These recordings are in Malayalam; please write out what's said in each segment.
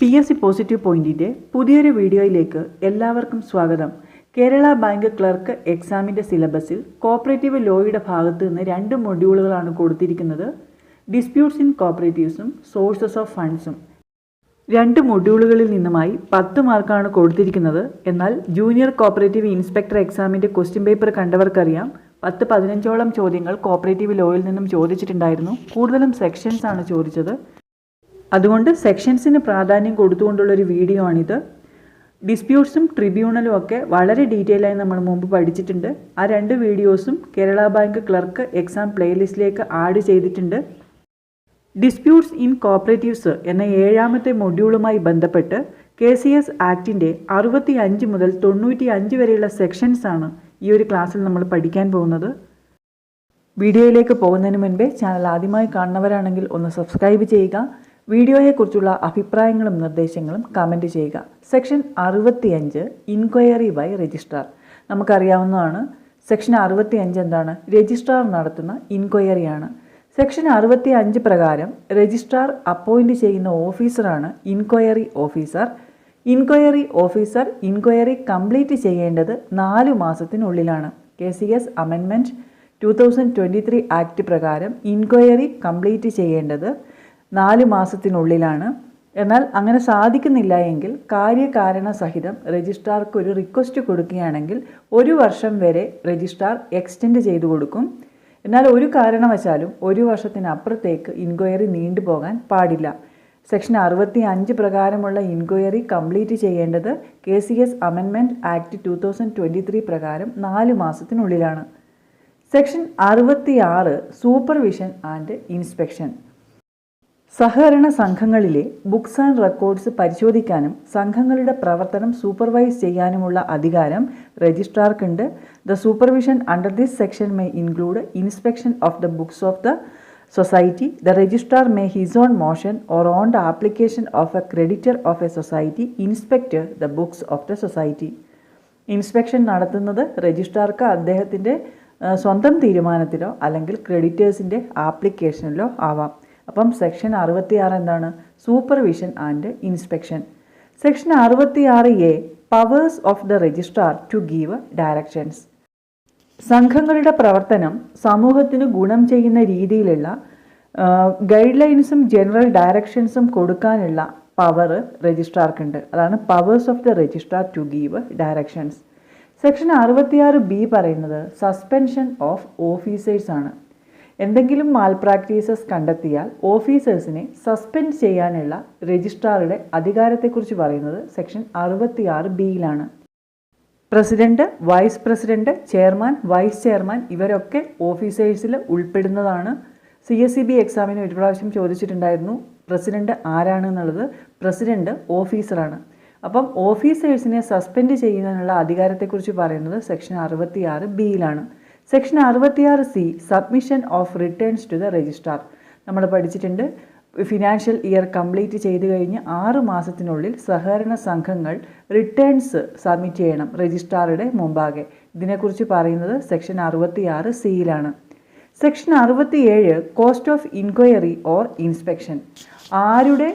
PSC പോസിറ്റീവ് പോയിന്റിൻ്റെ പുതിയൊരു വീഡിയോയിലേക്ക് എല്ലാവർക്കും സ്വാഗതം. കേരള ബാങ്ക് ക്ലർക്ക് എക്സാമിൻ്റെ സിലബസിൽ കോപ്പറേറ്റീവ് ലോയുടെ ഭാഗത്ത് നിന്ന് 2 മൊഡ്യൂളുകളാണ് കൊടുത്തിരിക്കുന്നത്. ഡിസ്പ്യൂട്ട്സ് ഇൻ കോപ്പറേറ്റീവ്സും സോഴ്സസ് ഓഫ് ഫണ്ട്സും. 2 മൊഡ്യൂളുകളിൽ നിന്നുമായി 10 മാർക്കാണ് കൊടുത്തിരിക്കുന്നത്. എന്നാൽ ജൂനിയർ കോപ്പറേറ്റീവ് ഇൻസ്പെക്ടർ എക്സാമിൻ്റെ ക്വസ്റ്റ്യൻ പേപ്പർ കണ്ടവർക്കറിയാം 10-15ഓളം ചോദ്യങ്ങൾ കോപ്പറേറ്റീവ് ലോയിൽ നിന്നും ചോദിച്ചിട്ടുണ്ടായിരുന്നു. കൂടുതലും സെക്ഷൻസ് ആണ് ചോദിച്ചത്. അതുകൊണ്ട് സെക്ഷൻസിന് പ്രാധാന്യം കൊടുത്തുകൊണ്ടുള്ളൊരു വീഡിയോ ആണിത്. ഡിസ്പ്യൂട്ട്സും ട്രിബ്യൂണലും ഒക്കെ വളരെ ഡീറ്റെയിൽ ആയി നമ്മൾ മുമ്പ് പഠിച്ചിട്ടുണ്ട്. ആ 2 വീഡിയോസും കേരള ബാങ്ക് ക്ലർക്ക് എക്സാം പ്ലേലിസ്റ്റിലേക്ക് ആഡ് ചെയ്തിട്ടുണ്ട്. ഡിസ്പ്യൂട്ട്സ് ഇൻ കോപ്പറേറ്റീവ്സ് എന്ന 7ാമത്തെ മൊഡ്യൂളുമായി ബന്ധപ്പെട്ട് KCS ആക്ടിൻ്റെ 65 മുതൽ 95 വരെയുള്ള സെക്ഷൻസാണ് ഈ ഒരു ക്ലാസ്സിൽ നമ്മൾ പഠിക്കാൻ പോകുന്നത്. വീഡിയോയിലേക്ക് പോകുന്നതിന് മുൻപേ ചാനൽ ആദ്യമായി കാണുന്നവരാണെങ്കിൽ ഒന്ന് സബ്സ്ക്രൈബ് ചെയ്യുക. വീഡിയോയെക്കുറിച്ചുള്ള അഭിപ്രായങ്ങളും നിർദ്ദേശങ്ങളും കമൻറ്റ് ചെയ്യുക. Section 65 inquiry by registrar. നമുക്കറിയാവുന്നതാണ്. സെക്ഷൻ 65 എന്താണ്? രജിസ്ട്രാർ നടത്തുന്ന ഇൻക്വയറിയാണ്. സെക്ഷൻ 65 പ്രകാരം രജിസ്ട്രാർ അപ്പോയിൻറ്റ് ചെയ്യുന്ന ഓഫീസറാണ് inquiry officer. Inquiry officer inquiry complete ചെയ്യേണ്ടത് 4 മാസത്തിനുള്ളിലാണ്. KCS അമെൻമെൻറ്റ് 2023 ആക്ട് പ്രകാരം ഇൻക്വയറി കംപ്ലീറ്റ് ചെയ്യേണ്ടത് 4 മാസത്തിനുള്ളിലാണ്. എന്നാൽ അങ്ങനെ സാധിക്കുന്നില്ല എങ്കിൽ കാര്യകാരണ സഹിതം രജിസ്ട്രാർക്ക് ഒരു റിക്വസ്റ്റ് കൊടുക്കുകയാണെങ്കിൽ 1 വർഷം വരെ രജിസ്ട്രാർ എക്സ്റ്റെൻഡ് ചെയ്തു കൊടുക്കും. എന്നാൽ ഒരു കാരണവശാലും 1 വർഷത്തിനപ്പുറത്തേക്ക് ഇൻക്വയറി നീണ്ടുപോകാൻ പാടില്ല. സെക്ഷൻ 65 പ്രകാരമുള്ള ഇൻക്വയറി കംപ്ലീറ്റ് ചെയ്യേണ്ടത് KCS അമെൻമെൻറ്റ് ആക്ട് 2023 പ്രകാരം 4 മാസത്തിനുള്ളിലാണ്. Section 66 supervision and inspection. സഹകരണ സംഘങ്ങളിലെ ബുക്സ് ആൻഡ് റെക്കോർഡ്സ് പരിശോധിക്കാനും സംഘങ്ങളുടെ പ്രവർത്തനം സൂപ്പർവൈസ് ചെയ്യാനുമുള്ള അധികാരം രജിസ്ട്രാർക്കുണ്ട്. The supervision under this section may include inspection of the books of the society. The registrar may his own motion or on the application of a creditor of a society inspect the books of the society. Inspection നടത്തുന്നത് രജിസ്ട്രാർക്ക് അദ്ദേഹത്തിൻ്റെ സ്വന്തം തീരുമാനത്തിലോ അല്ലെങ്കിൽ ക്രെഡിറ്റേഴ്സിൻ്റെ ആപ്ലിക്കേഷനിലോ ആവാം. അപ്പം സെക്ഷൻ 66 എന്താണ്? Supervision and inspection. Section 66A powers of the registrar to give directions. സംഘങ്ങളുടെ പ്രവർത്തനം സമൂഹത്തിന് ഗുണം ചെയ്യുന്ന രീതിയിലുള്ള ഗൈഡ് ലൈൻസും ജനറൽ ഡയറക്ഷൻസും കൊടുക്കാനുള്ള പവർ രജിസ്ട്രാർക്കുണ്ട്. അതാണ് powers of the registrar to give directions. Section 66B പറയുന്നത് സസ്പെൻഷൻ ഓഫ് ഓഫീസേഴ്സ് ആണ്. എന്തെങ്കിലും മാൽ പ്രാക്ടീസസ് കണ്ടെത്തിയാൽ ഓഫീസേഴ്സിനെ സസ്പെൻഡ് ചെയ്യാനുള്ള രജിസ്ട്രാറുടെ അധികാരത്തെക്കുറിച്ച് പറയുന്നത് സെക്ഷൻ 66B-യിലാണ്. President, vice president, chairman, vice chairman ഇവരൊക്കെ ഓഫീസേഴ്സിൽ ഉൾപ്പെടുന്നതാണ്. CSEB എക്സാമിന് ഒരു പ്രാവശ്യം ചോദിച്ചിട്ടുണ്ടായിരുന്നു പ്രസിഡന്റ് ആരാണെന്നുള്ളത്. പ്രസിഡന്റ് ഓഫീസറാണ്. അപ്പം ഓഫീസേഴ്സിനെ സസ്പെൻഡ് ചെയ്യുന്നതിനുള്ള അധികാരത്തെക്കുറിച്ച് പറയുന്നത് സെക്ഷൻ 66B-യിലാണ്. Section 66C submission of returns to the registrar. നമ്മൾ പഠിച്ചിട്ടുണ്ട്. ഫിനാൻഷ്യൽ ഇയർ കംപ്ലീറ്റ് ചെയ്ത് കഴിഞ്ഞ് 6 മാസത്തിനുള്ളിൽ സഹകരണ സംഘങ്ങൾ റിട്ടേൺസ് സബ്മിറ്റ് ചെയ്യണം രജിസ്ട്രാറുടെ മുമ്പാകെ. ഇതിനെക്കുറിച്ച് പറയുന്നത് സെക്ഷൻ 66C-യിലാണ്. Section 67 cost of inquiry or inspection. ആരുടെ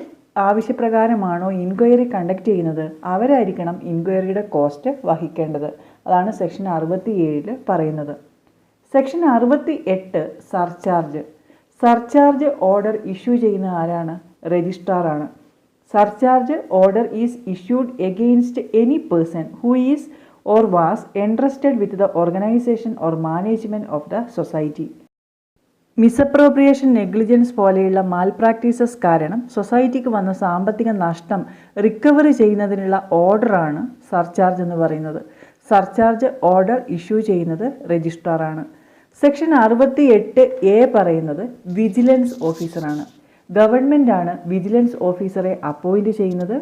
ആവശ്യപ്രകാരമാണോ ഇൻക്വയറി കണ്ടക്ട് ചെയ്യുന്നത് അവരായിരിക്കണം ഇൻക്വയറിയുടെ കോസ്റ്റ് വഹിക്കേണ്ടത്. അതാണ് സെക്ഷൻ 67 പറയുന്നത്. Section 68 surcharge. Surcharge order issue ചെയ്യുന്ന ആരാണ്? രജിസ്ട്രാറാണ്. Surcharge order is issued against any person who is or was entrusted with the organisation or management of the society. Misappropriation, negligence പോലെയുള്ള മാൽ പ്രാക്ടീസസ് കാരണം സൊസൈറ്റിക്ക് വന്ന സാമ്പത്തിക നഷ്ടം റിക്കവറി ചെയ്യുന്നതിനുള്ള ഓർഡറാണ് സർചാർജ് എന്ന് പറയുന്നത്. സർചാർജ് ഓർഡർ ഇഷ്യൂ ചെയ്യുന്നത് രജിസ്ട്രാറാണ്. സെക്ഷൻ 68A പറയുന്നത് വിജിലൻസ് ഓഫീസറാണ്. ഗവൺമെൻറ്റാണ് വിജിലൻസ് ഓഫീസറെ അപ്പോയിൻറ്റ് ചെയ്യുന്നത്.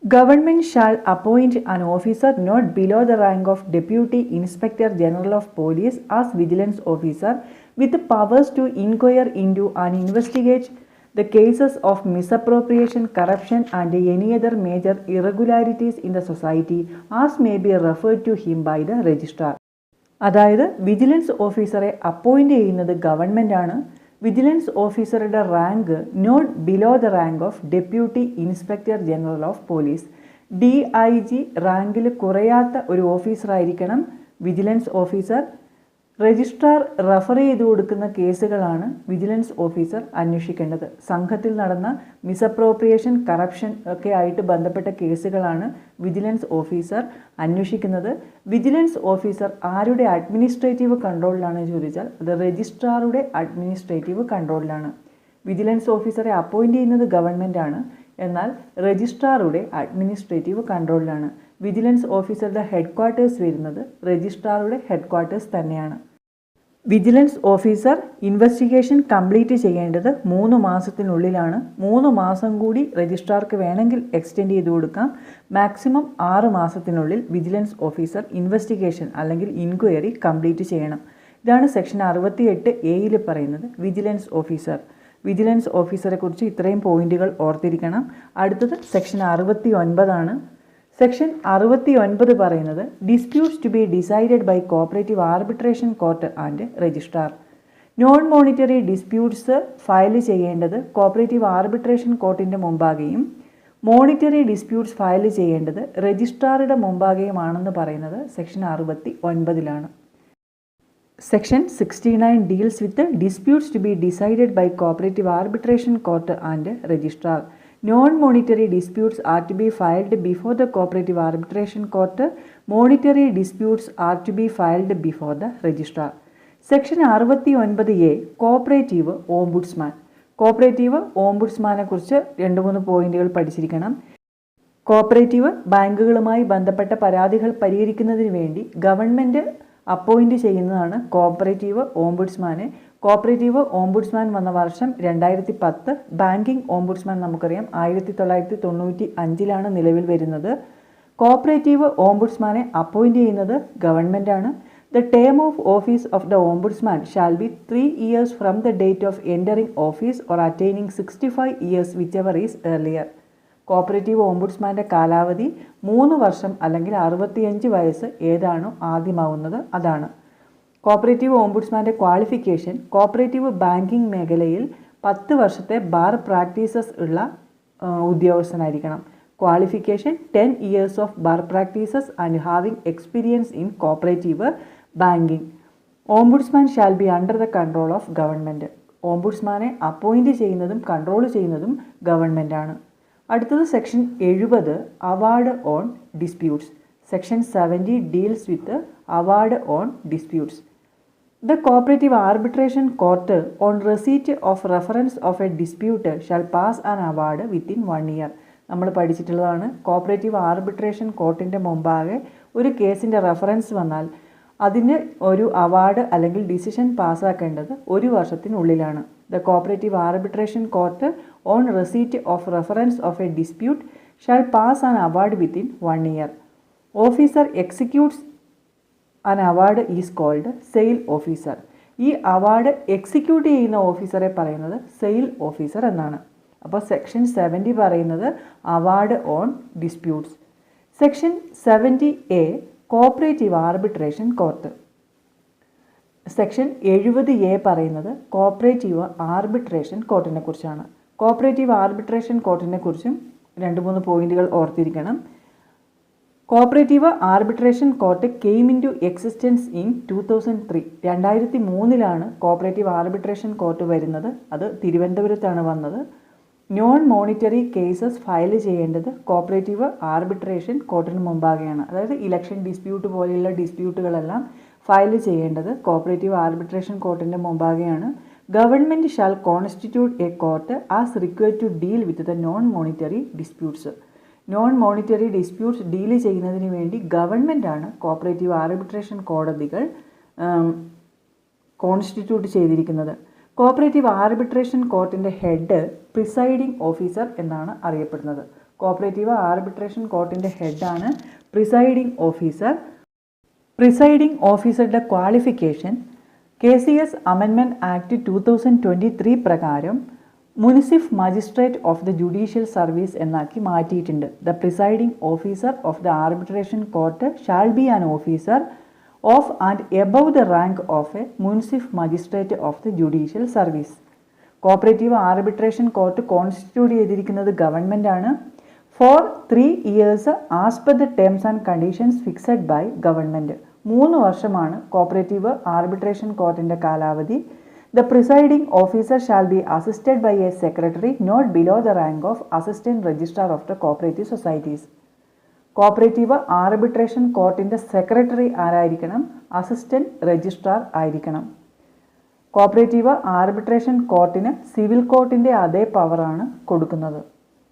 Government shall appoint an officer not below the rank of deputy inspector general of police as vigilance officer with powers to inquire into and investigate the cases of misappropriation, corruption and any other major irregularities in the society as may be referred to him by the registrar. അതായത് വിജിലൻസ് ഓഫീസറെ അപ്പോയിൻറ്റ് ചെയ്യുന്നത് ഗവൺമെൻറ്റാണ്. വിജിലൻസ് ഓഫീസറുടെ rank not below the rank of deputy inspector general of police. DIG റാങ്കിൽ കുറയാത്ത ഒരു ഓഫീസറായിരിക്കണം വിജിലൻസ് ഓഫീസർ. രജിസ്ട്രാർ റെഫർ ചെയ്ത് കൊടുക്കുന്ന കേസുകളാണ് വിജിലൻസ് ഓഫീസർ അന്വേഷിക്കേണ്ടത്. സംഘത്തിൽ നടന്ന മിസ്അപ്രോപ്രിയേഷൻ, കറപ്ഷൻ ഒക്കെ ആയിട്ട് ബന്ധപ്പെട്ട കേസുകളാണ് വിജിലൻസ് ഓഫീസർ അന്വേഷിക്കുന്നത്. വിജിലൻസ് ഓഫീസർ ആരുടെ അഡ്മിനിസ്ട്രേറ്റീവ് കൺട്രോളിലാണ് ചോദിച്ചാൽ അത് രജിസ്ട്രാറുടെ അഡ്മിനിസ്ട്രേറ്റീവ് കൺട്രോളിലാണ്. വിജിലൻസ് ഓഫീസറെ അപ്പോയിൻറ്റ് ചെയ്യുന്നത് ഗവൺമെൻറ്റാണ്, എന്നാൽ രജിസ്ട്രാറുടെ അഡ്മിനിസ്ട്രേറ്റീവ് കൺട്രോളിലാണ്. വിജിലൻസ് ഓഫീസറുടെ ഹെഡ് ക്വാർട്ടേഴ്സ് വരുന്നത് രജിസ്ട്രാറുടെ ഹെഡ് ക്വാർട്ടേഴ്സ് തന്നെയാണ്. വിജിലൻസ് ഓഫീസർ ഇൻവെസ്റ്റിഗേഷൻ കംപ്ലീറ്റ് ചെയ്യേണ്ടത് 3 മാസത്തിനുള്ളിലാണ്. 3 മാസം കൂടി രജിസ്ട്രാർക്ക് വേണമെങ്കിൽ എക്സ്റ്റെൻഡ് ചെയ്ത് കൊടുക്കാം. മാക്സിമം 6 മാസത്തിനുള്ളിൽ വിജിലൻസ് ഓഫീസർ ഇൻവെസ്റ്റിഗേഷൻ അല്ലെങ്കിൽ ഇൻക്വയറി കംപ്ലീറ്റ് ചെയ്യണം. ഇതാണ് സെക്ഷൻ 68A പറയുന്നത് വിജിലൻസ് ഓഫീസർ. വിജിലൻസ് ഓഫീസറെ കുറിച്ച് ഇത്രയും പോയിന്റുകൾ ഓർത്തിരിക്കണം. അടുത്തത് സെക്ഷൻ 69 സെക്ഷൻ 69 പറയുന്നത് disputes to be decided by cooperative arbitration court and registrar. Non monetary disputes file ചെയ്യേണ്ടത് കോപ്പറേറ്റീവ് ആർബിട്രേഷൻ കോർട്ടിൻ്റെ മുമ്പാകെയും മോണിറ്ററി ഡിസ്പ്യൂട്ട്സ് ഫയൽ ചെയ്യേണ്ടത് രജിസ്ട്രാറുടെ മുമ്പാകെയുമാണെന്ന് പറയുന്നത് section 69. Section 69 deals with the disputes to be decided by cooperative arbitration court and registrar. Non-monetary disputes are to be filed before the cooperative arbitration court. Monetary disputes are to be filed before the registrar. Section 69A cooperative ombudsman. Cooperative ഓംബുഡ്സ്മാനെ കുറിച്ച് 2-3 പോയിന്റുകൾ പഠിച്ചിരിക്കണം. കോപ്പറേറ്റീവ് ബാങ്കുകളുമായി ബന്ധപ്പെട്ട പരാതികൾ പരിഹരിക്കുന്നതിന് വേണ്ടി ഗവൺമെൻറ് അപ്പോയിൻറ്റ് ചെയ്യുന്നതാണ് കോപ്പറേറ്റീവ് ഓംബുഡ്സ്മാനെ. കോപ്പറേറ്റീവ് ഓംബുഡ്സ്മാൻ വന്ന വർഷം 2010. ബാങ്കിങ് ഓംബുഡ്സ്മാൻ നമുക്കറിയാം 1995 നിലവിൽ വരുന്നത്. കോപ്പറേറ്റീവ് ഓംബുഡ്സ്മാനെ അപ്പോയിൻറ്റ് ചെയ്യുന്നത് ഗവൺമെൻറ്റാണ്. The term of office of the ombudsman shall be 3 years from the date of entering office or attaining 65 years whichever is earlier. Cooperative ഓംബുഡ്സ്മാൻ്റെ കാലാവധി 3 വർഷം അല്ലെങ്കിൽ 65 വയസ്സ് ഏതാണോ ആദ്യമാവുന്നത് അതാണ്. കോപ്പറേറ്റീവ് ഓംബുഡ്സ്മാൻ്റെ ക്വാളിഫിക്കേഷൻ കോപ്പറേറ്റീവ് ബാങ്കിങ് മേഖലയിൽ 10 വർഷത്തെ ബാർ പ്രാക്ടീസസ് ഉള്ള ഉദ്യോഗസ്ഥനായിരിക്കണം. Qualification 10 years of bar practices and having experience in cooperative banking. Ombudsman shall be under the control of government. ഓംബുഡ്സ്മാനെ അപ്പോയിൻറ്റ് ചെയ്യുന്നതും കൺട്രോൾ ചെയ്യുന്നതും ഗവൺമെൻറ്റാണ്. അടുത്തത് section 70 award on disputes. Section 70 deals with award on disputes. The cooperative arbitration court on receipt of reference of a dispute shall pass an award within 1 year. നമ്മൾ പഠിച്ചിട്ടുള്ളതാണ്. കോപ്പറേറ്റീവ് ആർബിട്രേഷൻ കോർട്ടിൻ്റെ മുമ്പാകെ ഒരു കേസിൻ്റെ റെഫറൻസ് വന്നാൽ അതിന് ഒരു അവാർഡ് അല്ലെങ്കിൽ decision പാസ്സാക്കേണ്ടത് 1 വർഷത്തിനുള്ളിലാണ്. The cooperative arbitration court on receipt of reference of a dispute shall pass an award within 1 year. Officer executes an award is called sale officer. ഈ അവാർഡ് എക്സിക്യൂട്ട് ചെയ്യുന്ന ഓഫീസറെ പറയുന്നത് സെയിൽ ഓഫീസർ എന്നാണ്. അപ്പോൾ സെക്ഷൻ 70 പറയുന്നത് award on disputes. Section 70A cooperative arbitration court. Section 70A പറയുന്നത് കോപ്പറേറ്റീവ് ആർബിട്രേഷൻ കോർട്ടിനെ കുറിച്ചാണ്. കോപ്പറേറ്റീവ് ആർബിട്രേഷൻ കോർട്ടിനെ കുറിച്ചും 2-3 പോയിന്റുകൾ ഓർത്തിരിക്കണം. Cooperative arbitration court came into existence in 2003. 2003 cooperative arbitration court വരുന്നത്. അത് തിരുവനന്തപുരത്താണ് വന്നത്. നോൺ മോണിറ്ററി കേസസ് ഫയൽ ചെയ്യേണ്ടത് കോപ്പറേറ്റീവ് ആർബിട്രേഷൻ കോർട്ടിന് മുമ്പാകെയാണ്. അതായത് ഇലക്ഷൻ ഡിസ്പ്യൂട്ട് പോലെയുള്ള ഡിസ്പ്യൂട്ടുകളെല്ലാം ഫയൽ ചെയ്യേണ്ടത് കോപ്പറേറ്റീവ് ആർബിട്രേഷൻ കോർട്ടിൻ്റെ മുമ്പാകെയാണ്. Government shall constitute a court as required to deal with the non monetary disputes. Non monetary disputes deal ചെയ്യുന്നതിന് വേണ്ടി ഗവൺമെൻറ്റാണ് കോപ്പറേറ്റീവ് ആർബിട്രേഷൻ കോടതികൾ കോൺസ്റ്റിറ്റ്യൂട്ട് ചെയ്തിരിക്കുന്നത്. Cooperative arbitration കോർട്ടിൻ്റെ head presiding officer എന്നാണ് അറിയപ്പെടുന്നത്. കോപ്പറേറ്റീവ് ആർബിട്രേഷൻ കോർട്ടിൻ്റെ ഹെഡാണ് പ്രിസൈഡിംഗ് ഓഫീസർ. പ്രിസൈഡിംഗ് ഓഫീസറുടെ ക്വാളിഫിക്കേഷൻ KCS അമെൻമെൻറ്റ് ആക്ട് 2023 പ്രകാരം munsif magistrate of the judicial service എന്നാക്കി മാറ്റിയിട്ടുണ്ട്. The presiding officer of the arbitration court shall be an officer of and above the rank of a munsif magistrate of the judicial service. Cooperative arbitration court constitute ചെയ്തിരിക്കുന്നത് ഗവൺമെൻറ് ആണ്. For 3 years as per the terms and conditions fixed by government. 3 വർഷമാണ് കോപ്പറേറ്റീവ് ആർബിട്രേഷൻ കോർട്ടിൻ്റെ കാലാവധി. The presiding officer shall be assisted by a secretary not below the rank of assistant registrar of the cooperative societies. Cooperative arbitration കോർട്ടിൻ്റെ സെക്രട്ടറി ആരായിരിക്കണം? അസിസ്റ്റന്റ് രജിസ്ട്രാർ ആയിരിക്കണം. കോപ്പറേറ്റീവ് ആർബിട്രേഷൻ കോർട്ടിന് സിവിൽ കോർട്ടിൻ്റെ അതേ പവറാണ് കൊടുക്കുന്നത്.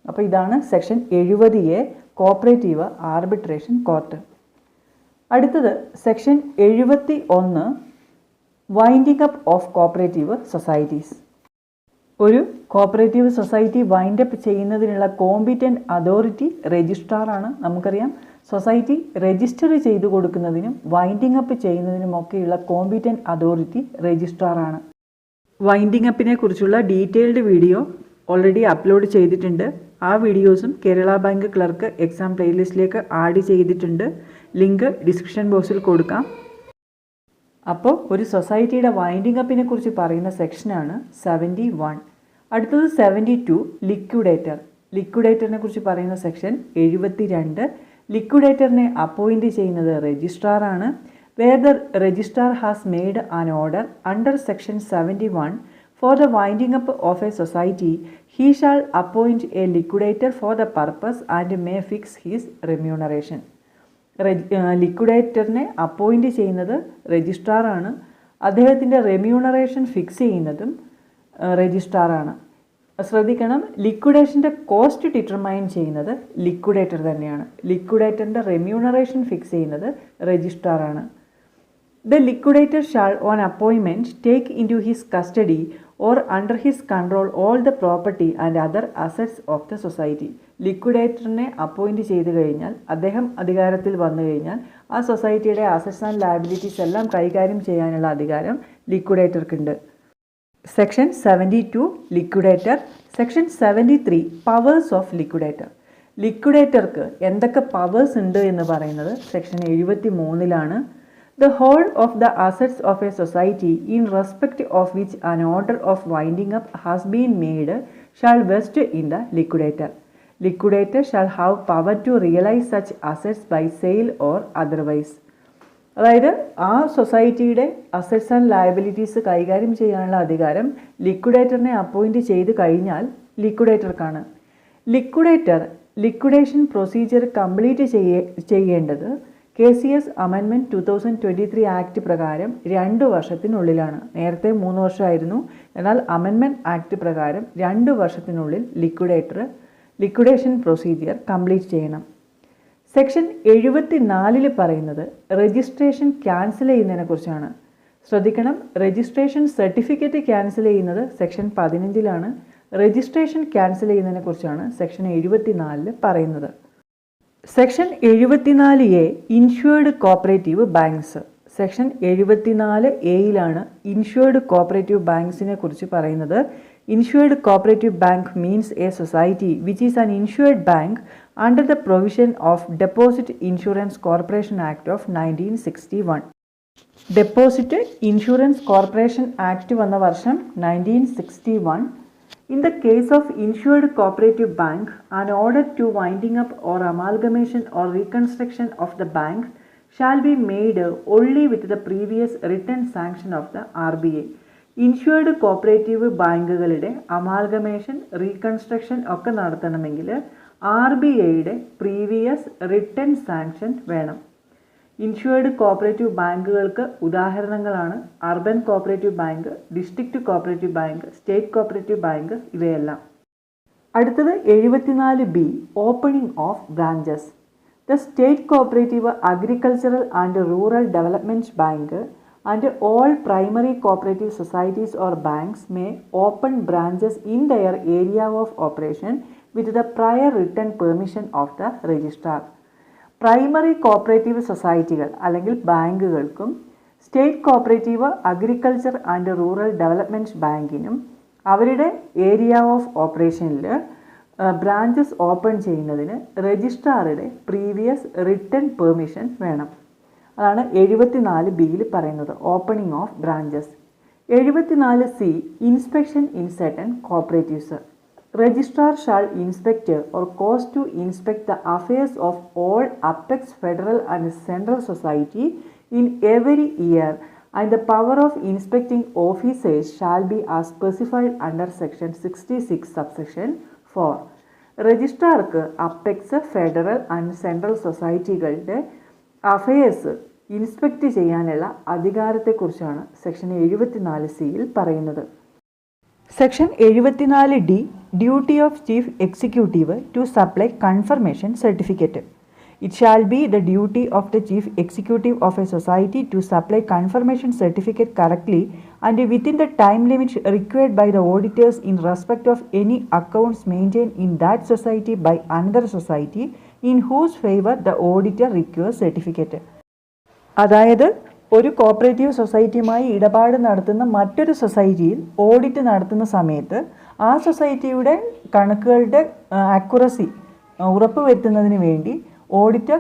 അപ്പോൾ ഇതാണ് section 70A cooperative arbitration court. അടുത്തത് section 71 winding up of cooperative societies. ഒരു കോപ്പറേറ്റീവ് സൊസൈറ്റി വൈൻഡ് അപ്പ് ചെയ്യുന്നതിനുള്ള കോമ്പിറ്റൻറ്റ് അതോറിറ്റി രജിസ്ട്രാറാണ്. നമുക്കറിയാം സൊസൈറ്റി രജിസ്റ്റർ ചെയ്തു കൊടുക്കുന്നതിനും വൈൻഡിംഗ് അപ്പ് ചെയ്യുന്നതിനുമൊക്കെയുള്ള കോമ്പിറ്റൻറ്റ് അതോറിറ്റി രജിസ്ട്രാറാണ്. വൈൻഡിംഗ് അപ്പിനെ കുറിച്ചുള്ള ഡീറ്റെയിൽഡ് വീഡിയോ ഓൾറെഡി അപ്ലോഡ് ചെയ്തിട്ടുണ്ട്. ആ വീഡിയോസും കേരള ബാങ്ക് ക്ലർക്ക് എക്സാം പ്ലേലിസ്റ്റിലേക്ക് ആഡ് ചെയ്തിട്ടുണ്ട്. ലിങ്ക് ഡിസ്ക്രിപ്ഷൻ ബോക്സിൽ കൊടുക്കാം. അപ്പോൾ ഒരു സൊസൈറ്റിയുടെ വൈൻഡിംഗ് അപ്പിനെ കുറിച്ച് പറയുന്ന സെക്ഷനാണ് 71. അടുത്തത് 72 ലിക്വിഡേറ്റർ. ലിക്വിഡേറ്ററിനെ കുറിച്ച് പറയുന്ന സെക്ഷൻ 72. ലിക്വിഡേറ്ററിനെ അപ്പോയിൻറ്റ് ചെയ്യുന്നത് രജിസ്ട്രാറാണ്. Where the registrar has made an order under section 71 for the winding up of a society, he shall appoint a liquidator for the purpose and may fix his remuneration. ലിക്വിഡേറ്ററിനെ അപ്പോയിൻറ്റ് ചെയ്യുന്നത് രജിസ്ട്രാറാണ്. അദ്ദേഹത്തിൻ്റെ റെമ്യൂണറേഷൻ ഫിക്സ് ചെയ്യുന്നതും രജിസ്ട്രാറാണ്. ശ്രദ്ധിക്കണം, ലിക്വിഡേഷൻ്റെ കോസ്റ്റ് ഡിറ്റർമൈൻ ചെയ്യുന്നത് ലിക്വിഡേറ്റർ തന്നെയാണ്. ലിക്വിഡേറ്ററിൻ്റെ റെമ്യൂണറേഷൻ ഫിക്സ് ചെയ്യുന്നത് രജിസ്ട്രാറാണ്. The liquidator shall on appointment take into his custody or under his control all the property and other assets of the society. ലിക്വിഡേറ്ററിനെ അപ്പോയിൻറ്റ് ചെയ്ത് കഴിഞ്ഞാൽ, അദ്ദേഹം അധികാരത്തിൽ വന്നു കഴിഞ്ഞാൽ ആ സൊസൈറ്റിയുടെ അസറ്റ്സ് ആൻഡ് ലയബിലിറ്റീസ് എല്ലാം കൈകാര്യം ചെയ്യാനുള്ള അധികാരം ലിക്വിഡേറ്റർക്കുണ്ട്. Section 72 liquidator. Section 73 powers of liquidator. ലിക്വിഡേറ്റർക്ക് എന്തൊക്കെ പവേഴ്സ് ഉണ്ട് എന്ന് പറയുന്നത് സെക്ഷൻ 73ലാണ്. The whole of the assets of a society in respect of which an order of winding up has been made shall vest in the liquidator. Liquidator shall have power to realize such assets by sale or otherwise. അതായത് ആ സൊസൈറ്റിയുടെ അസറ്റ്സ് ആൻഡ് ലയബിലിറ്റീസ് കൈകാര്യം ചെയ്യാനുള്ള അധികാരം ലിക്വിഡേറ്ററിനെ അപ്പോയിൻറ്റ് ചെയ്ത് കഴിഞ്ഞാൽ ലിക്വിഡേറ്റർക്കാണ്. ലിക്വിഡേറ്റർ ലിക്വിഡേഷൻ പ്രൊസീജിയർ കംപ്ലീറ്റ് ചെയ്യേണ്ടത് KCS അമെൻമെൻറ്റ് 2023 ആക്ട് പ്രകാരം 2 വർഷത്തിനുള്ളിലാണ്. നേരത്തെ 3 വർഷമായിരുന്നു. എന്നാൽ അമെൻമെൻറ്റ് ആക്ട് പ്രകാരം 2 വർഷത്തിനുള്ളിൽ ലിക്വിഡേഷൻ പ്രൊസീജിയർ കംപ്ലീറ്റ് ചെയ്യണം. സെക്ഷൻ 74 പറയുന്നത് രജിസ്ട്രേഷൻ ക്യാൻസൽ ചെയ്യുന്നതിനെ കുറിച്ചാണ്. ശ്രദ്ധിക്കണം, രജിസ്ട്രേഷൻ സർട്ടിഫിക്കറ്റ് ക്യാൻസൽ ചെയ്യുന്നത് സെക്ഷൻ 15ലാണ്. രജിസ്ട്രേഷൻ ക്യാൻസൽ ചെയ്യുന്നതിനെ കുറിച്ചാണ് സെക്ഷൻ 74 പറയുന്നത്. Section 74A insured cooperative banks. Section 74Aയിലാണ് ഇൻഷ്വേർഡ് കോപ്പറേറ്റീവ് ബാങ്ക്സിനെ കുറിച്ച് പറയുന്നത്. Insured cooperative bank means a society which is an insured bank under the provision of deposit insurance corporation act of 1961. Deposit insurance corporation act വന്ന വർഷം 1961. In the case of insured cooperative bank, an order to winding up or amalgamation or reconstruction of the bank shall be made only with the previous written sanction of the RBA. Insured cooperative ബാങ്കുകളുടെ അമാൽഗമേഷൻ റീകൺസ്ട്രക്ഷൻ ഒക്കെ നടത്തണമെങ്കിൽ RBAയുടെ പ്രീവിയസ് റിട്ടൺ സാങ്ഷൻ വേണം. ഇൻഷ്വേർഡ് കോപ്പറേറ്റീവ് ബാങ്കുകൾക്ക് ഉദാഹരണങ്ങളാണ് urban cooperative bank, district cooperative bank, state cooperative bank ഇവയെല്ലാം. അടുത്തത് 74B opening of branches. The state cooperative agricultural and rural development bank and all primary cooperative societies or banks may open branches in their area of operation with the prior written permission of the registrar. Primary cooperative സൊസൈറ്റികൾ അല്ലെങ്കിൽ ബാങ്കുകൾക്കും state cooperative agriculture and rural development ബാങ്കിനും അവരുടെ ഏരിയ ഓഫ് ഓപ്പറേഷനിൽ ബ്രാഞ്ചസ് ഓപ്പൺ ചെയ്യുന്നതിന് രജിസ്ട്രാറുടെ പ്രീവിയസ് റിട്ടൺ പെർമിഷൻ വേണം. അതാണ് 74Bയിൽ പറയുന്നത്, opening of branches. 74C Inspection in certain cooperatives. Registrar shall inspect or cause to inspect the affairs of all apex federal and central society in every year, and the power of inspecting officers shall be as specified under section 66 subsection 4. രജിസ്ട്രാർക്ക് അപ്പെക്സ് ഫെഡറൽ ആൻഡ് സെൻട്രൽ സൊസൈറ്റികളുടെ അഫയേഴ്സ് ഇൻസ്പെക്ട് ചെയ്യാനുള്ള അധികാരത്തെക്കുറിച്ചാണ് സെക്ഷൻ 74C പറയുന്നത്. Section 74D duty of chief executive to supply confirmation certificate. It shall be the duty of the chief executive of a society to supply confirmation certificate correctly and within the time limit required by the auditors in respect of any accounts maintained in that society by another society in whose favor the auditor requires certificate. അതായത് ഒരു കോപ്പറേറ്റീവ് സൊസൈറ്റിയുമായി ഇടപാട് നടത്തുന്ന മറ്റൊരു സൊസൈറ്റിയിൽ ഓഡിറ്റ് നടത്തുന്ന സമയത്ത് ആ സൊസൈറ്റിയുടെ കണക്കുകളുടെ ആക്യുറസി ഉറപ്പുവരുത്തുന്നതിന് വേണ്ടി ഓഡിറ്റർ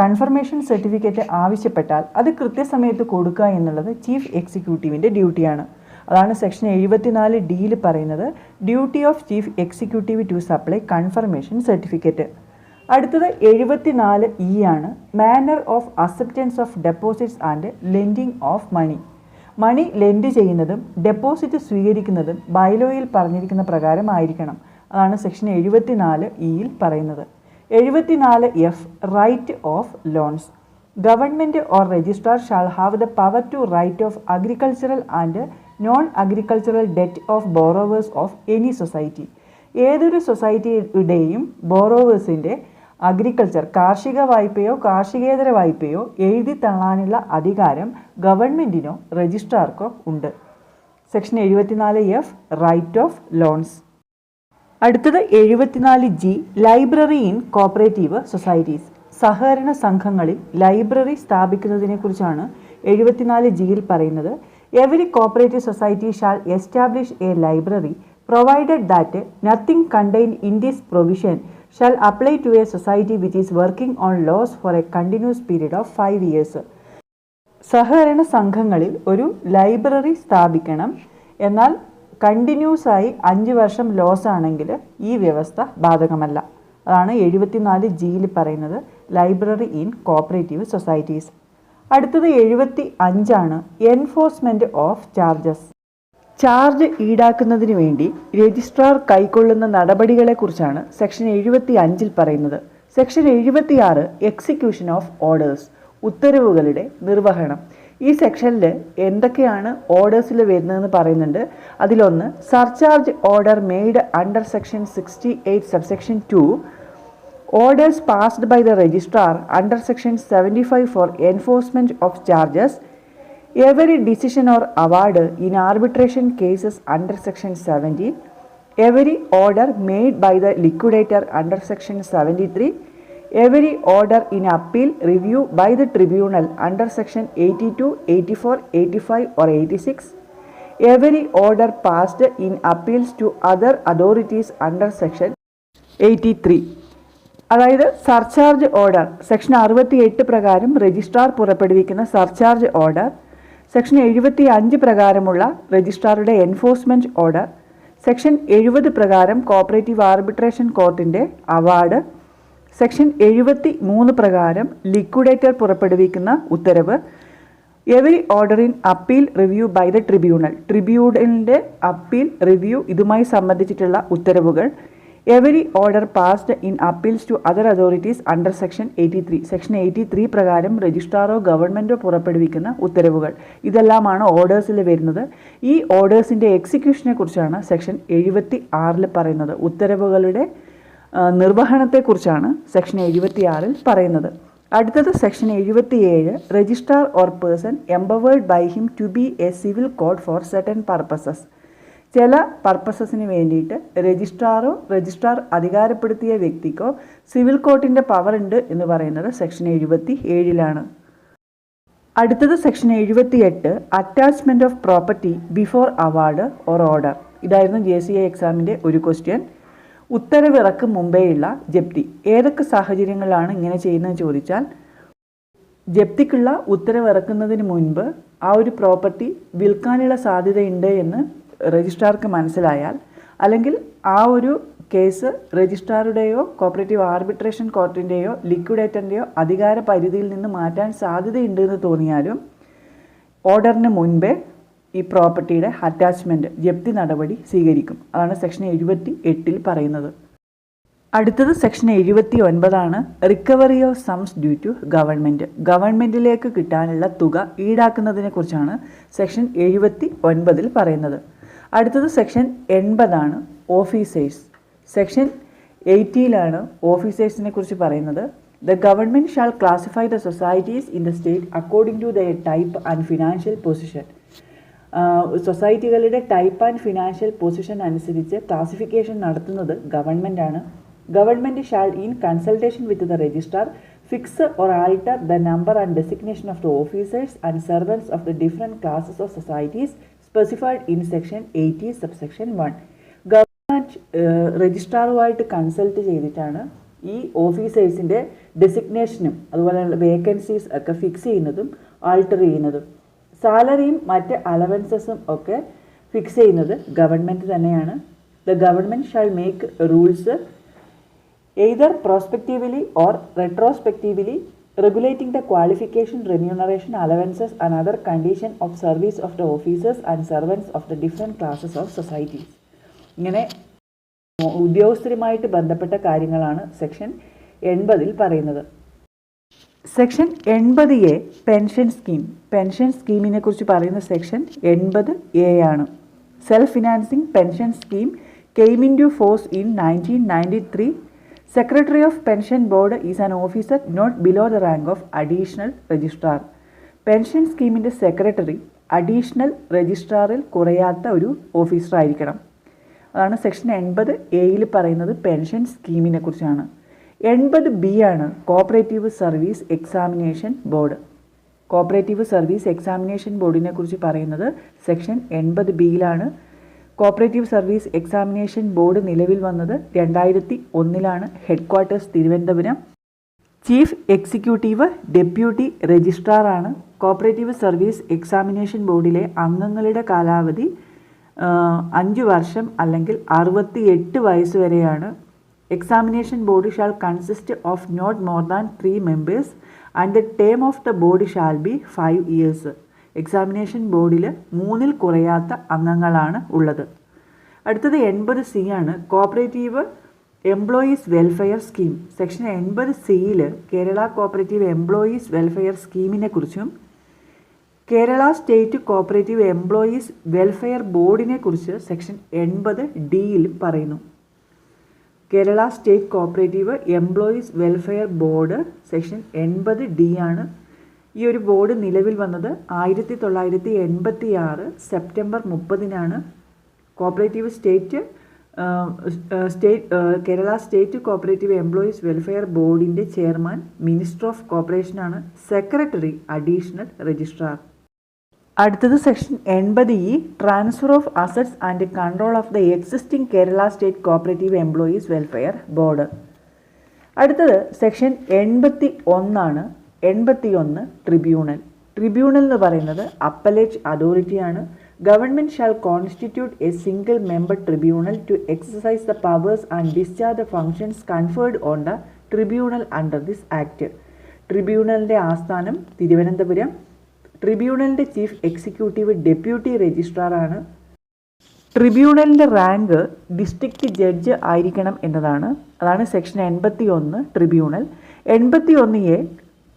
കൺഫർമേഷൻ സർട്ടിഫിക്കറ്റ് ആവശ്യപ്പെട്ടാൽ അത് കൃത്യസമയത്ത് കൊടുക്കുക എന്നുള്ളത് ചീഫ് എക്സിക്യൂട്ടീവിൻ്റെ ഡ്യൂട്ടിയാണ്. അതാണ് സെക്ഷൻ 74Dയിൽ പറയുന്നത്, duty of chief executive to supply confirmation certificate. അടുത്തത് 74E ആണ്, manner of acceptance of deposits and lending of money. Money lend ചെയ്യുന്നതും ഡെപ്പോസിറ്റ് സ്വീകരിക്കുന്നതും ബൈലോയിൽ പറഞ്ഞിരിക്കുന്ന പ്രകാരമായിരിക്കണം. അതാണ് സെക്ഷൻ 74Eയിൽ പറയുന്നത്. 74F write off loans. Government or registrar shall have the power to write off agricultural and non agricultural debt of borrowers of any society. ഏതൊരു സൊസൈറ്റിയുടെയും ബോറോവേഴ്സിൻ്റെ അഗ്രികൾച്ചർ കാർഷിക വായ്പയോ കാർഷികേതര വായ്പയോ എഴുതി തള്ളാനുള്ള അധികാരം ഗവൺമെൻറ്റിനോ രജിസ്ട്രാർക്കോ ഉണ്ട്. Section 74F write off loans. അടുത്തത് 74G library in cooperative societies. സഹകരണ സംഘങ്ങളിൽ ലൈബ്രറി സ്ഥാപിക്കുന്നതിനെക്കുറിച്ചാണ് 74Gയിൽ പറയുന്നത്. Every cooperative society shall establish A library provided that nothing contained in this provision shall apply to a society which is working on laws for a continuous period of 5 years. സഹകരണ സംഘങ്ങളിൽ ഒരു ലൈബ്രറി സ്ഥാപിക്കണം, എന്നാൽ കണ്ടിന്യൂസ് ആയി 5 വർഷം ലോസ് ആണെങ്കിൽ ഈ വ്യവസ്ഥ ബാധകമല്ല. അതാണ് 74Gയിൽ പറയുന്നത്, ലൈബ്രറി ഇൻ കോപ്പറേറ്റീവ് സൊസൈറ്റീസ്. അടുത്തത് 75 ആണ്, എൻഫോഴ്സ്മെൻറ്റ് ഓഫ് ചാർജസ്. ചാർജ് ഈടാക്കുന്നതിന് വേണ്ടി രജിസ്ട്രാർ കൈക്കൊള്ളുന്ന നടപടികളെക്കുറിച്ചാണ് സെക്ഷൻ 75ൽ പറയുന്നത്. സെക്ഷൻ 76 എക്സിക്യൂഷൻ ഓഫ് ഓർഡേഴ്സ്, ഉത്തരവുകളുടെ നിർവഹണം. ഈ സെക്ഷനിൽ എന്തൊക്കെയാണ് ഓർഡേഴ്സിൽ വരുന്നതെന്ന് പറയുന്നുണ്ട്. അതിലൊന്ന് surcharge order made under section 68 subsection 2, orders passed by the registrar under section 75 for enforcement of charges, every decision or award in arbitration cases under section 70, every order made by the liquidator under section 73, every order in appeal review by the tribunal under section 82, 84, 85 or 86, every order passed in appeals to other authorities under section 83. അതായത് സർചാർജ് ഓർഡർ സെക്ഷൻ 68 പ്രകാരം രജിസ്ട്രാർ പുറപ്പെടുവിക്കുന്ന സർചാർജ് ഓർഡർ, സെക്ഷൻ 75 പ്രകാരമുള്ള രജിസ്ട്രാറുടെ എൻഫോഴ്സ്മെൻറ്റ് ഓർഡർ, സെക്ഷൻ 70 പ്രകാരം കോപ്പറേറ്റീവ് ആർബിട്രേഷൻ കോർട്ടിൻ്റെ അവാർഡ്, സെക്ഷൻ 73 പ്രകാരം ലിക്വിഡേറ്റർ പുറപ്പെടുവിക്കുന്ന ഉത്തരവ്, every order in appeal review by the ട്രിബ്യൂണലിൻ്റെ അപ്പീൽ റിവ്യൂ ഇതുമായി സംബന്ധിച്ചിട്ടുള്ള ഉത്തരവുകൾ, every order passed in appeals to other authorities under section 83. Section 83 പ്രകാരം രജിസ്ട്രാറോ ഗവൺമെൻറ്റോ പുറപ്പെടുവിക്കുന്ന ഉത്തരവുകൾ. ഇതെല്ലാമാണ് ഓർഡേഴ്സിൽ വരുന്നത്. ഈ ഓർഡേഴ്സിൻ്റെ എക്സിക്യൂഷനെ കുറിച്ചാണ് സെക്ഷൻ 76ൽ പറയുന്നത്. ഉത്തരവുകളുടെ നിർവഹണത്തെക്കുറിച്ചാണ് സെക്ഷൻ 76ൽ പറയുന്നത്. അടുത്തത് section 77 registrar or person empowered by him to be a civil court for certain purposes. ചില പർപ്പസസിന് വേണ്ടിയിട്ട് രജിസ്ട്രാർ അധികാരപ്പെടുത്തിയ വ്യക്തിക്കോ സിവിൽ കോർട്ടിൻ്റെ പവർ ഉണ്ട് എന്ന് പറയുന്നത് സെക്ഷൻ 77ലാണ്. അടുത്തത് section 78 attachment of property before award or order. ഇതായിരുന്നു JCI എക്സാമിൻ്റെ ഒരു ക്വസ്റ്റ്യൻ. ഉത്തരവിറക്ക് മുമ്പേയുള്ള ജപ്തി. ഏതൊക്കെ സാഹചര്യങ്ങളിലാണ് ഇങ്ങനെ ചെയ്യുന്നതെന്ന് ചോദിച്ചാൽ, ജപ്തിക്കുള്ള ഉത്തരവ് ഇറക്കുന്നതിന് മുൻപ് ആ ഒരു പ്രോപ്പർട്ടി വിൽക്കാനുള്ള സാധ്യതയുണ്ട് എന്ന് രജിസ്ട്രാർക്ക് മനസ്സിലായാൽ, അല്ലെങ്കിൽ ആ ഒരു കേസ് രജിസ്ട്രാറുടെയോ കോപ്പറേറ്റീവ് ആർബിട്രേഷൻ കോർട്ടിൻ്റെയോ ലിക്വിഡേറ്ററിൻ്റെയോ അധികാര പരിധിയിൽ നിന്ന് മാറ്റാൻ സാധ്യതയുണ്ട് എന്ന് തോന്നിയാലും ഓർഡറിന് മുൻപേ ഈ പ്രോപ്പർട്ടിയുടെ അറ്റാച്ച്മെൻറ്റ് ജപ്തി നടപടി സ്വീകരിക്കും. അതാണ് സെക്ഷൻ 78 പറയുന്നത്. അടുത്തത് section 79 recovery of sums due to government. ഗവൺമെൻറ്റിലേക്ക് കിട്ടാനുള്ള തുക ഈടാക്കുന്നതിനെ കുറിച്ചാണ് സെക്ഷൻ 79 പറയുന്നത്. അടുത്തത് സെക്ഷൻ 80 ഓഫീസേഴ്സ്. സെക്ഷൻ 80 ഓഫീസേഴ്സിനെ കുറിച്ച് പറയുന്നത്. The government shall classify the societies in the state according to their type and financial position. സൊസൈറ്റികളുടെ ടൈപ്പ് ആൻഡ് ഫിനാൻഷ്യൽ പൊസിഷൻ അനുസരിച്ച് ക്ലാസിഫിക്കേഷൻ നടത്തുന്നത് ഗവൺമെൻറ്റാണ്. Government shall in consultation with the registrar fix or alter the number and designation of the officers and servants of the different classes of societies specified in section 80 subsection 1. Government രജിസ്ട്രാറുമായിട്ട് കൺസൾട്ട് ചെയ്തിട്ടാണ് ഈ ഓഫീസേഴ്സിൻ്റെ ഡെസിഗ്നേഷനും അതുപോലെ വേക്കൻസീസ് ഒക്കെ ഫിക്സ് ചെയ്യുന്നതും ആൾട്ടർ ചെയ്യുന്നതും. സാലറിയും മറ്റ് അലവൻസസും ഒക്കെ ഫിക്സ് ചെയ്യുന്നത് ഗവൺമെൻറ് തന്നെയാണ്. The government shall make rules either prospectively or retrospectively regulating the qualification, remuneration, allowances and other condition of service of the officers and servants of the different classes of societies. ഇങ്ങനെ ഉദ്യോഗസ്ഥരുമായിട്ട് ബന്ധപ്പെട്ട കാര്യങ്ങളാണ് സെക്ഷൻ 80 പറയുന്നത്. Section 80A pension scheme. Pension സ്കീമിനെ കുറിച്ച് പറയുന്ന സെക്ഷൻ 80A ആണ്. Self financing pension scheme came into force in 1993. Secretary of Pension Board is an officer not below the rank of additional registrar. Pension സ്കീമിൻ്റെ സെക്രട്ടറി അഡീഷണൽ രജിസ്ട്രാറിൽ കുറയാത്ത ഒരു ഓഫീസർ ആയിരിക്കണം. അതാണ് സെക്ഷൻ 80A പറയുന്നത് പെൻഷൻ സ്കീമിനെ കുറിച്ചാണ്. 80B cooperative service examination board. Cooperative service examination ബോർഡിനെ കുറിച്ച് പറയുന്നത് section 80B. Cooperative service examination board നിലവിൽ വന്നത് 2001 headquarters Thiruvananthapuram. Chief executive deputy രജിസ്ട്രാറാണ്. കോപ്പറേറ്റീവ് സർവീസ് എക്സാമിനേഷൻ ബോർഡിലെ അംഗങ്ങളുടെ കാലാവധി 5 വർഷം അല്ലെങ്കിൽ 68 വയസ്സ് വരെയാണ്. Examination board shall consist of not more than 3 members and the term of the board shall be 5 years. Examination ബോർഡിൽ 3 കുറയാത്ത അംഗങ്ങളാണ് ഉള്ളത്. അടുത്തത് 80C cooperative employees welfare scheme. Section 80C Kerala cooperative employees welfare സ്കീമിനെ കുറിച്ചും Kerala state cooperative employees welfare ബോർഡിനെ കുറിച്ച് സെക്ഷൻ 80D പറയുന്നു. Kerala state cooperative employees welfare board section 80D ഈ ഒരു ബോർഡ് നിലവിൽ വന്നത് 1986 September 30 cooperative Kerala state cooperative employees welfare ബോർഡിൻ്റെ ചെയർമാൻ മിനിസ്റ്റർ ഓഫ് കോർപ്പറേഷനാണ്. Secretary additional registrar. അടുത്തത് section 80E transfer of assets and control of the existing Kerala state cooperative employees welfare board. അടുത്തത് സെക്ഷൻ 81 81 ട്രിബ്യൂണൽ. ട്രിബ്യൂണൽ എന്ന് പറയുന്നത് അപ്പലേറ്റ് അതോറിറ്റിയാണ്. Government shall constitute a single member tribunal to exercise the powers and discharge the functions conferred on the tribunal under this act. ട്രിബ്യൂണലിൻ്റെ ആസ്ഥാനം തിരുവനന്തപുരം. ട്രിബ്യൂണലിൻ്റെ ചീഫ് എക്സിക്യൂട്ടീവ് ഡെപ്യൂട്ടി രജിസ്ട്രാറാണ്. ട്രിബ്യൂണലിൻ്റെ റാങ്ക് ഡിസ്ട്രിക്റ്റ് ജഡ്ജ് ആയിരിക്കണം എന്നതാണ്. അതാണ് section 81 tribunal. 81A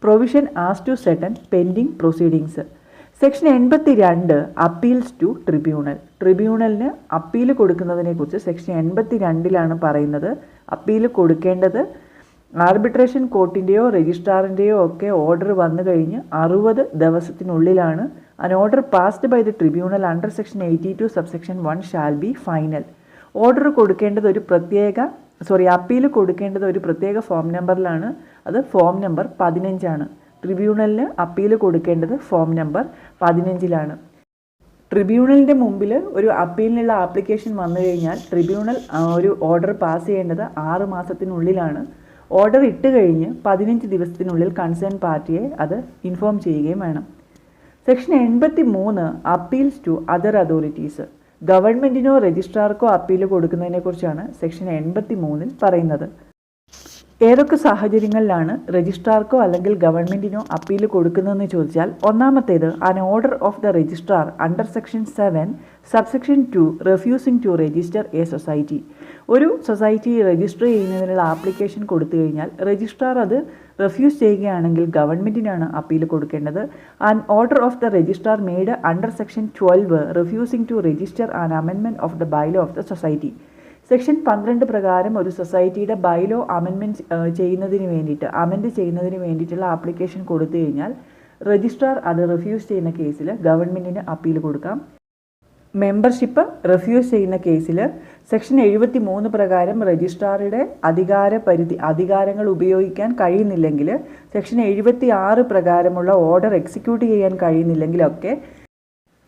provision as to certain pending proceedings. Section 82 appeals to tribunal. ട്രിബ്യൂണലിന് അപ്പീൽ കൊടുക്കുന്നതിനെക്കുറിച്ച് സെക്ഷൻ 82 പറയുന്നത്. അപ്പീൽ കൊടുക്കേണ്ടത് ആർബിട്രേഷൻ കോർട്ടിൻ്റെയോ രജിസ്ട്രാറിൻ്റെയോ ഒക്കെ ഓർഡർ വന്നു കഴിഞ്ഞ് 60 ദിവസത്തിനുള്ളിലാണ്. An order passed by the tribunal under section 82 subsection 1 shall be final. Order കൊടുക്കേണ്ടത് അപ്പീൽ കൊടുക്കേണ്ടത് ഒരു പ്രത്യേക ഫോം നമ്പറിലാണ്. അത് ഫോം നമ്പർ 15. ട്രിബ്യൂണലിന് അപ്പീൽ കൊടുക്കേണ്ടത് ഫോം നമ്പർ 15. ട്രിബ്യൂണലിൻ്റെ മുമ്പിൽ ഒരു അപ്പീലിനുള്ള ആപ്ലിക്കേഷൻ വന്നു കഴിഞ്ഞാൽ ട്രിബ്യൂണൽ ഒരു ഓർഡർ പാസ് ചെയ്യേണ്ടത് 6 മാസത്തിനുള്ളിലാണ്. ഓർഡർ ഇട്ട് കഴിഞ്ഞ് 15 ദിവസത്തിനുള്ളിൽ കൺസേൺ പാർട്ടിയെ അത് ഇൻഫോം ചെയ്യുകയും വേണം. Section 83 appeals to other authorities. ഗവൺമെൻറ്റിനോ രജിസ്ട്രാർക്കോ അപ്പീൽ കൊടുക്കുന്നതിനെക്കുറിച്ചാണ് സെക്ഷൻ 83 പറയുന്നത്. ഏതൊക്കെ സാഹചര്യങ്ങളിലാണ് രജിസ്ട്രാർക്കോ അല്ലെങ്കിൽ ഗവൺമെൻറ്റിനോ അപ്പീൽ കൊടുക്കുന്നതെന്ന് ചോദിച്ചാൽ, ഒന്നാമത്തേത് an order of the registrar under section 7 subsection 2 refusing to register a society. ഒരു സൊസൈറ്റി രജിസ്റ്റർ ചെയ്യുന്നതിനുള്ള ആപ്ലിക്കേഷൻ കൊടുത്തു കഴിഞ്ഞാൽ രജിസ്ട്രാർ അത് റെഫ്യൂസ് ചെയ്യുകയാണെങ്കിൽ ഗവൺമെൻറ്റിനാണ് അപ്പീൽ കൊടുക്കേണ്ടത്. An order of the registrar made under section 12 refusing to register an amendment of the bylaw of the society. Section 12 പ്രകാരം ഒരു സൊസൈറ്റിയുടെ ബൈലോ അമെൻഡ് ചെയ്യുന്നതിന് വേണ്ടിയിട്ടുള്ള ആപ്ലിക്കേഷൻ കൊടുത്തു കഴിഞ്ഞാൽ രജിസ്ട്രാർ അത് റിഫ്യൂസ് ചെയ്യുന്ന കേസിൽ ഗവൺമെൻറ്റിന് അപ്പീൽ കൊടുക്കാം. മെമ്പർഷിപ്പ് റിഫ്യൂസ് ചെയ്യുന്ന കേസിൽ സെക്ഷൻ 73 പ്രകാരം രജിസ്ട്രാറുടെ അധികാരങ്ങൾ ഉപയോഗിക്കാൻ കഴിയുന്നില്ലെങ്കിൽ, സെക്ഷൻ 76 പ്രകാരമുള്ള ഓർഡർ എക്സിക്യൂട്ട് ചെയ്യാൻ കഴിയുന്നില്ലെങ്കിലൊക്കെ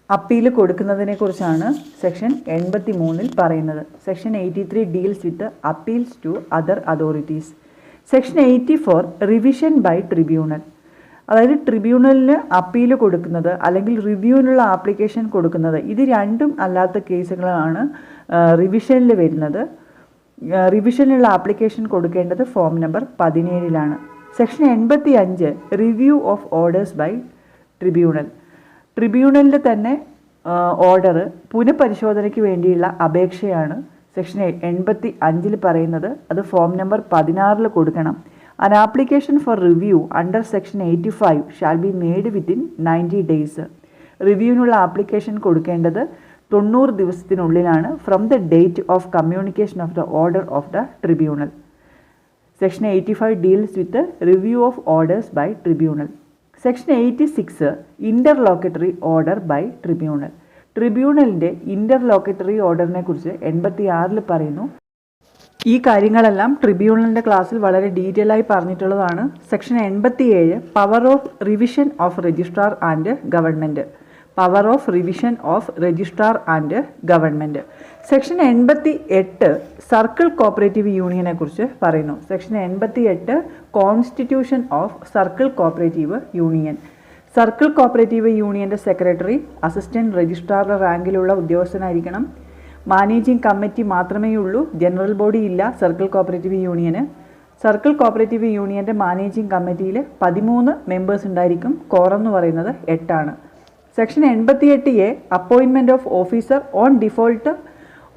അപ്പീൽ കൊടുക്കുന്നതിനെക്കുറിച്ചാണ് സെക്ഷൻ 83 പറയുന്നത്. Section 83 deals with appeals to other authorities. Section 84 revision by tribunal. അതായത് ട്രിബ്യൂണലിന് അപ്പീൽ കൊടുക്കുന്നത് അല്ലെങ്കിൽ റിവ്യൂവിനുള്ള ആപ്ലിക്കേഷൻ കൊടുക്കുന്നത്, ഇത് രണ്ടും അല്ലാത്ത കേസുകളാണ് റിവിഷനിൽ വരുന്നത്. റിവിഷനിലുള്ള ആപ്ലിക്കേഷൻ കൊടുക്കേണ്ടത് form number 17 section 85 review of orders by tribunal. ട്രിബ്യൂണലിൻ്റെ തന്നെ ഓർഡർ പുനഃപരിശോധനയ്ക്ക് വേണ്ടിയുള്ള അപേക്ഷയാണ് സെക്ഷൻ 85 പറയുന്നത്. അത് ഫോം നമ്പർ 16 കൊടുക്കണം. An application for review under section 85 shall be made within 90 days. റിവ്യൂവിനുള്ള ആപ്ലിക്കേഷൻ കൊടുക്കേണ്ടത് 90 ദിവസത്തിനുള്ളിലാണ് from the date of communication of the order of the tribunal. Section 85 deals with review of orders by tribunal. Section 86 interlocutory order by tribunal. ട്രിബ്യൂണലിൻ്റെ ഇൻ്റർലോക്കറ്ററി ഓർഡറിനെ കുറിച്ച് 86 പറയുന്നു. ഈ കാര്യങ്ങളെല്ലാം ട്രിബ്യൂണലിൻ്റെ ക്ലാസ്സിൽ വളരെ ഡീറ്റെയിൽ ആയി പറഞ്ഞിട്ടുള്ളതാണ്. Section 87 power of revision of registrar and government. Power of revision of registrar and government. Section 88 circle cooperative യൂണിയനെ കുറിച്ച് പറയുന്നു. Section 88 constitution of circle cooperative union. Circle cooperative യൂണിയൻ്റെ സെക്രട്ടറി അസിസ്റ്റൻറ്റ് രജിസ്ട്രാറുടെ റാങ്കിലുള്ള ഉദ്യോഗസ്ഥനായിരിക്കണം. മാനേജിംഗ് കമ്മിറ്റി മാത്രമേ ഉള്ളൂ, ജനറൽ ബോഡി ഇല്ല സർക്കിൾ കോപ്പറേറ്റീവ് യൂണിയന്. സർക്കിൾ കോപ്പറേറ്റീവ് യൂണിയൻ്റെ മാനേജിംഗ് കമ്മിറ്റിയിൽ 13 മെമ്പേഴ്സ് ഉണ്ടായിരിക്കും. കോറം എന്ന് പറയുന്നത് 8. Section 88A appointment of officer on default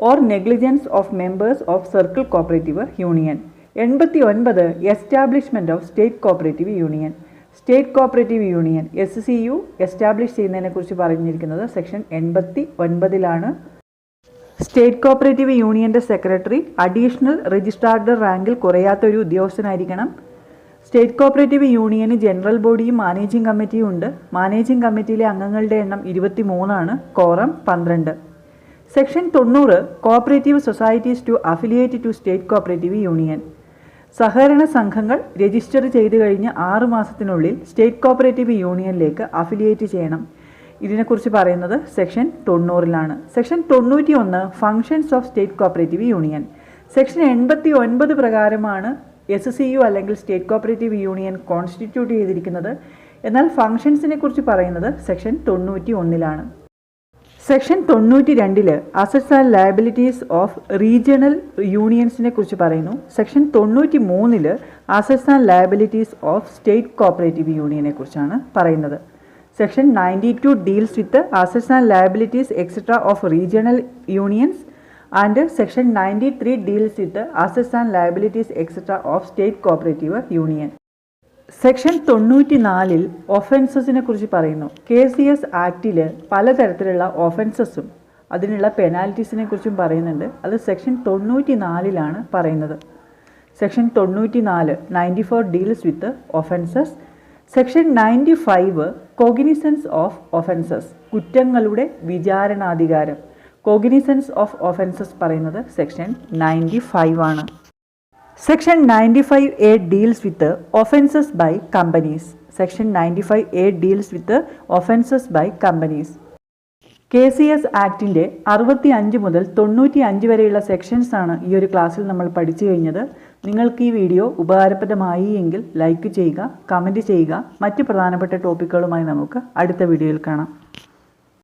or negligence of members of circle cooperative union. 89 establishment of state cooperative union. State cooperative union SCU establish ചെയ്യുന്നതിനെക്കുറിച്ച് പറഞ്ഞിരിക്കുന്നത് സെക്ഷൻ 89. സ്റ്റേറ്റ് കോപ്പറേറ്റീവ് യൂണിയൻ്റെ സെക്രട്ടറി അഡീഷണൽ രജിസ്ട്രാറുടെ റാങ്കിൽ കുറയാത്തൊരു ഉദ്യോഗസ്ഥനായിരിക്കണം. സ്റ്റേറ്റ് കോപ്പറേറ്റീവ് യൂണിയന് ജനറൽ ബോഡിയും മാനേജിംഗ് കമ്മിറ്റിയും ഉണ്ട്. മാനേജിംഗ് കമ്മിറ്റിയിലെ അംഗങ്ങളുടെ എണ്ണം 23, quorum 12. Section 90 cooperative societies to affiliate to state cooperative union. സഹകരണ സംഘങ്ങൾ രജിസ്റ്റർ ചെയ്തു കഴിഞ്ഞ് 6 മാസത്തിനുള്ളിൽ സ്റ്റേറ്റ് കോപ്പറേറ്റീവ് യൂണിയനിലേക്ക് അഫിലിയേറ്റ് ചെയ്യണം. ഇതിനെക്കുറിച്ച് പറയുന്നത് section 90. Section 91 functions of state cooperative union. Section 89 പ്രകാരമാണ് SCU അല്ലെങ്കിൽ സ്റ്റേറ്റ് കോപ്പറേറ്റീവ് യൂണിയൻ കോൺസ്റ്റിറ്റ്യൂട്ട് ചെയ്തിരിക്കുന്നത്. എന്നാൽ ഫങ്ഷൻസിനെ കുറിച്ച് പറയുന്നത് section 91. Section 92 assets and liabilities of regional യൂണിയൻസിനെ കുറിച്ച് പറയുന്നു. Section 93 assets and liabilities of state cooperative യൂണിയനെ കുറിച്ചാണ് പറയുന്നത്. Section 92 deals with assets and liabilities etcetera of regional unions and section 93 deals with assets and liabilities etcetera of state cooperative union. Section 94 ഒഫൻസസിനെ കുറിച്ച് പറയുന്നു. KCS ആക്റ്റിൽ പലതരത്തിലുള്ള ഒഫൻസസും അതിനുള്ള പെനാൽറ്റീസിനെ കുറിച്ചും പറയുന്നുണ്ട്. അത് സെക്ഷൻ 94 പറയുന്നത്. Section 94 deals with offences. Section 95 cognizance of offences, കുറ്റങ്ങളുടെ വിചാരണാധികാരം. കോഗ്നിസൻസ് ഓഫ് ഒഫൻസസ് പറയുന്നത് section 95. Section 95A deals with offences by companies. Section 95A deals with offences by companies. KCS ആക്ടിൻ്റെ 65 മുതൽ 95 വരെയുള്ള സെക്ഷൻസാണ് ഈ ഒരു ക്ലാസ്സിൽ നമ്മൾ പഠിച്ചു കഴിഞ്ഞത്. നിങ്ങൾക്ക് ഈ വീഡിയോ ഉപകാരപ്രദമായി എങ്കിൽ ലൈക്ക് ചെയ്യുക, കമൻറ്റ് ചെയ്യുക. മറ്റ് പ്രധാനപ്പെട്ട ടോപ്പിക്കുകളുമായി നമുക്ക് അടുത്ത വീഡിയോയിൽ കാണാം.